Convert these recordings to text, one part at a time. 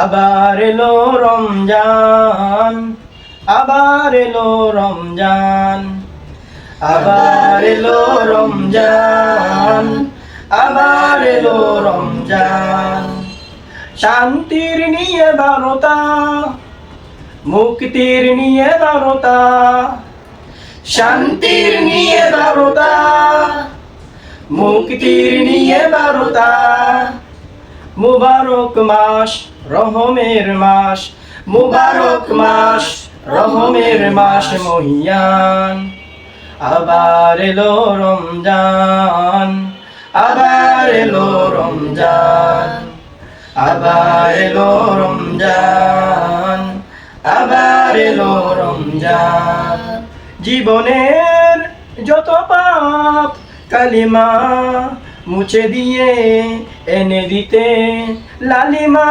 আবার এলো রমজান, আবার এলো রমজান, আবার এলো রমজান, আবার এলো রমজান। শান্তির নিয়ে বারতা, মুক্তির নিয়ে বারতা, শান্তির নিয়ে বারতা, মুক্তির নিয়ে বারতা। মুবারক মাস, রহমের মাস, মুবারক মাস, রহমের মাস মহিয়ান। আবার এলো রমজান, আবার এলো রমজান, আবার এলো রমজান, আবার এলো রমজান। জীবনের যত পাপ কালিমা মুছে দিয়ে এনে দিতে লালিমা।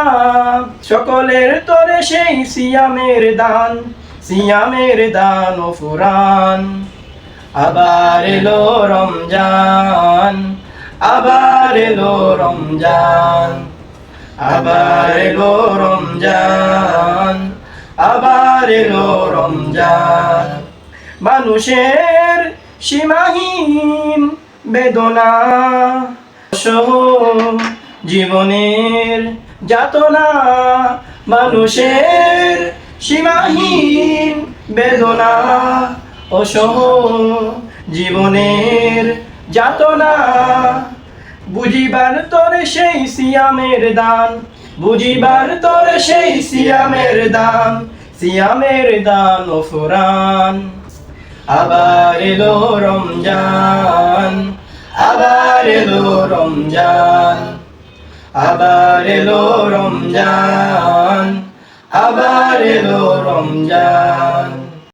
সকলের তরে সেই সিয়ামের দান, সিয়ামের দান ও ফুরান। আবার এলো রমজান, আবার এলো রমজান, আবার এলো রমজান, আবার এলো রমজান। মানুষের সীমাহীন বেদনা সহ জীবনের যাতনা, মানুষের সীমাহীন বেদনা অসহ জীবনের যাতনা। বুঝিবার তোরে সেই সিয়ামের দান, বুঝিবার তোরে সেই সিয়ামের দান, সিয়ামের দান ও ফুরান। আবার এলো রমজান, আবার এলো রমজান, আবার এলো রমজান, আবার এলো রমজান।